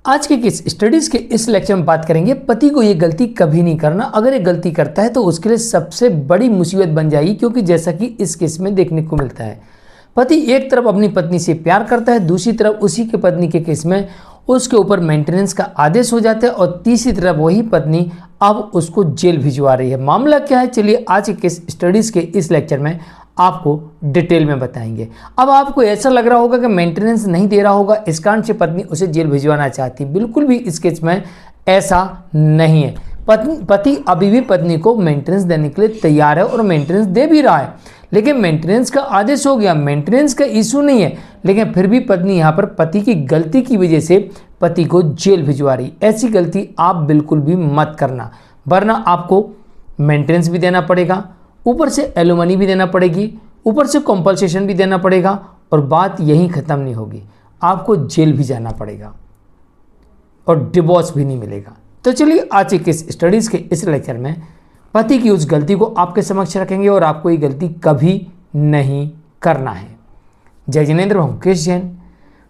आज के किस स्टडीज के इस लेक्चर में बात करेंगे पति को ये गलती कभी नहीं करना। अगर ये गलती करता है तो उसके लिए सबसे बड़ी मुसीबत बन जाएगी, क्योंकि जैसा कि इस केस में देखने को मिलता है, पति एक तरफ अपनी पत्नी से प्यार करता है, दूसरी तरफ उसी के पत्नी के केस में उसके ऊपर मेंटेनेंस का आदेश हो जाता है, और तीसरी तरफ वही पत्नी अब उसको जेल भिजवा रही है। मामला क्या है, चलिए आज के केस स्टडीज के इस लेक्चर में आपको डिटेल में बताएंगे। अब आपको ऐसा लग रहा होगा कि मेंटेनेंस नहीं दे रहा होगा, इस कारण से पत्नी उसे जेल भिजवाना चाहती। बिल्कुल भी इस केस में ऐसा नहीं है। पति अभी भी पत्नी को मेंटेनेंस देने के लिए तैयार है और मेंटेनेंस दे भी रहा है, लेकिन मेंटेनेंस का आदेश हो गया, मेंटेनेंस का इशू नहीं है, लेकिन फिर भी पत्नी यहाँ पर पति की गलती की वजह से पति को जेल भिजवा रही। ऐसी गलती आप बिल्कुल भी मत करना, वरना आपको मेंटेनेंस भी देना पड़ेगा, ऊपर से एलुमनी भी देना पड़ेगी, ऊपर से कॉम्पनसेशन भी देना पड़ेगा, और बात यहीं ख़त्म नहीं होगी, आपको जेल भी जाना पड़ेगा और डिवोर्स भी नहीं मिलेगा। तो चलिए आज के स्टडीज़ के इस लेक्चर में पति की उस गलती को आपके समक्ष रखेंगे और आपको ये गलती कभी नहीं करना है। जय जिनेंद्र, मैं मुकेश जैन।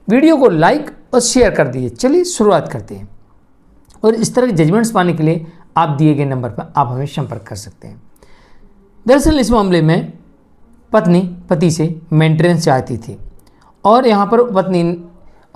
वीडियो को लाइक और शेयर कर दीजिए। चलिए शुरुआत करते हैं, और इस तरह के जजमेंट्स पाने के लिए आप दिए गए नंबर पर आप हमें संपर्क कर सकते हैं। दरअसल इस मामले में पत्नी पति से मेंटेनेंस चाहती थी, और यहाँ पर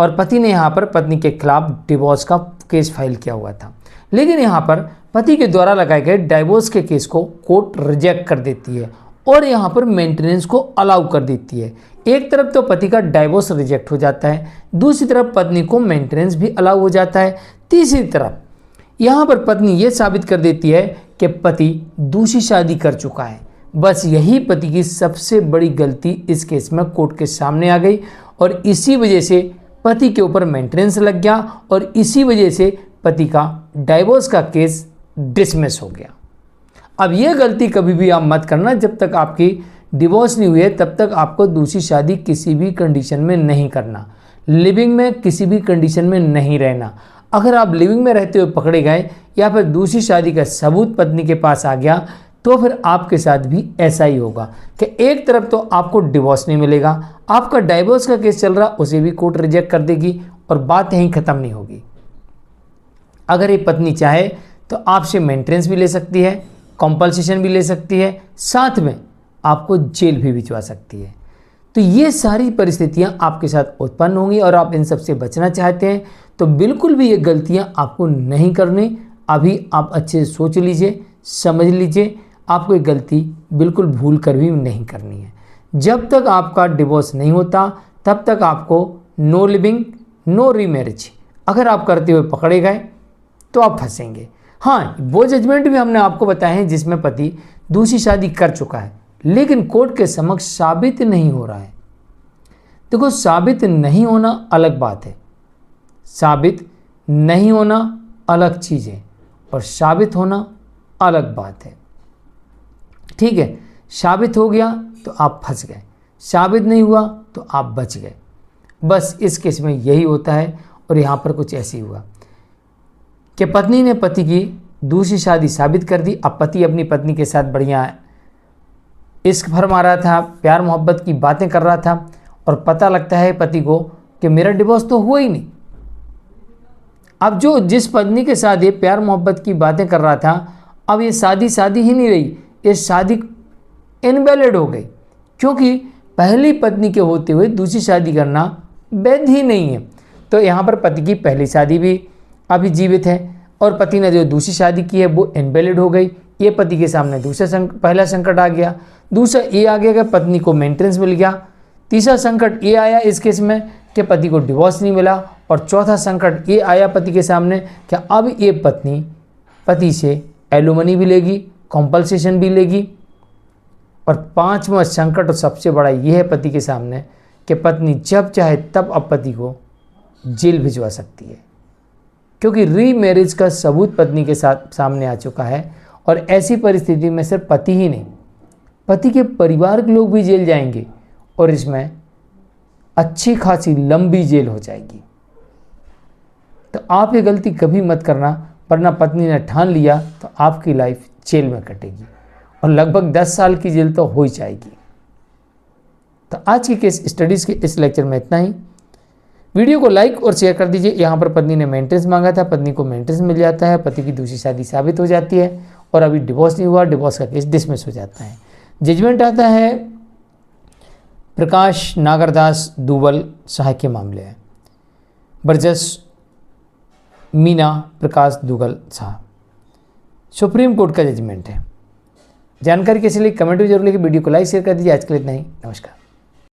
पति ने यहाँ पर पत्नी के खिलाफ डिवोर्स का केस फाइल किया हुआ था, लेकिन यहाँ पर पति के द्वारा लगाए गए डाइवोर्स के केस को कोर्ट रिजेक्ट कर देती है और यहाँ पर मेंटेनेंस को अलाउ कर देती है। एक तरफ तो पति का डाइवोर्स रिजेक्ट हो जाता है, दूसरी तरफ पत्नी को मेंटेनेंस भी अलाउ हो जाता है, तीसरी तरफ यहाँ पर पत्नी ये साबित कर देती है कि पति दूसरी शादी कर चुका है। बस यही पति की सबसे बड़ी गलती इस केस में कोर्ट के सामने आ गई, और इसी वजह से पति के ऊपर मेंटेनेंस लग गया, और इसी वजह से पति का डाइवोर्स का केस डिसमिस हो गया। अब यह गलती कभी भी आप मत करना, जब तक आपकी डिवोर्स नहीं हुई है तब तक आपको दूसरी शादी किसी भी कंडीशन में नहीं करना, लिविंग में किसी भी कंडीशन में नहीं रहना। अगर आप लिविंग में रहते हुए पकड़े गए या फिर दूसरी शादी का सबूत पत्नी के पास आ गया, तो फिर आपके साथ भी ऐसा ही होगा कि एक तरफ तो आपको डिवोर्स नहीं मिलेगा, आपका डाइवोर्स का केस चल रहा उसे भी कोर्ट रिजेक्ट कर देगी, और बात यहीं ख़त्म नहीं होगी। अगर ये पत्नी चाहे तो आपसे मेंटेनेंस भी ले सकती है, कॉम्पनसेशन भी ले सकती है, साथ में आपको जेल भी भिजवा सकती है। तो ये सारी परिस्थितियां आपके साथ उत्पन्न होंगी, और आप इन सब से बचना चाहते हैं तो बिल्कुल भी ये गलतियां आपको नहीं करनी। अभी आप अच्छे से सोच लीजिए, समझ लीजिए, आपको ये गलती बिल्कुल भूल कर भी नहीं करनी है। जब तक आपका डिवोर्स नहीं होता तब तक आपको नो लिविंग नो रीमैरिज अगर आप करते हुए पकड़े गए तो आप फंसेंगे। हाँ, वो जजमेंट भी हमने आपको बताए हैं जिसमें पति दूसरी शादी कर चुका है, लेकिन कोर्ट के समक्ष साबित नहीं हो रहा है। देखो, साबित नहीं होना अलग बात है, साबित नहीं होना अलग चीज़ है, और साबित होना अलग बात है। ठीक है, साबित हो गया तो आप फंस गए, साबित नहीं हुआ तो आप बच गए। बस इस केस में यही होता है, और यहाँ पर कुछ ऐसे ही हुआ कि पत्नी ने पति की दूसरी शादी साबित कर दी। अब पति अपनी पत्नी के साथ बढ़िया इश्क फरमा रहा था, प्यार मोहब्बत की बातें कर रहा था, और पता लगता है पति को कि मेरा डिवोर्स तो हुआ ही नहीं। अब जिस पत्नी के साथ ये प्यार मोहब्बत की बातें कर रहा था, अब ये शादी ही नहीं रही, ये शादी इनवैलिड हो गई, क्योंकि पहली पत्नी के होते हुए दूसरी शादी करना वैध ही नहीं है। तो यहाँ पर पति की पहली शादी भी अभी जीवित है, और पति ने जो दूसरी शादी की है वो इनवैलिड हो गई। ये पति के सामने पहला संकट आ गया। दूसरा ये आ गया कि पत्नी को मेंटेनेंस मिल गया। तीसरा संकट ये आया इस केस में कि पति को डिवोर्स नहीं मिला, और चौथा संकट ये आया पति के सामने कि अब ये पत्नी पति से एलुमनी भी लेगी, कॉम्पनसेशन भी लेगी, और पांचवा संकट और सबसे बड़ा ये है पति के सामने कि पत्नी जब चाहे तब अब पति को जेल भिजवा सकती है, क्योंकि रीमैरिज का सबूत पत्नी के साथ सामने आ चुका है। और ऐसी परिस्थिति में सिर्फ पति ही नहीं, पति के परिवार के लोग भी जेल जाएंगे, और इसमें अच्छी खासी लंबी जेल हो जाएगी। तो आप ये गलती कभी मत करना, वरना पत्नी ने ठान लिया तो आपकी लाइफ जेल में कटेगी, और लगभग 10 साल की जेल तो हो ही जाएगी। तो आज की केस स्टडीज़ के इस लेक्चर में इतना ही। वीडियो को लाइक और शेयर कर दीजिए। यहाँ पर पत्नी ने मेंटेनेंस मांगा था, पत्नी को मेंटेनेंस मिल जाता है, पति की दूसरी शादी साबित हो जाती है और अभी डिवोर्स नहीं हुआ, डिवोर्स का केस डिसमिस हो जाता है। जजमेंट आता है प्रकाश नागरदास दुबल सहायक के मामले है, बरजस मीना प्रकाश दुगल साहब। सुप्रीम कोर्ट का जजमेंट है। जानकारी कैसी लगी कमेंट में जरूर लिखिए। वीडियो को लाइक शेयर कर दीजिए। आज के लिए इतना ही, नमस्कार।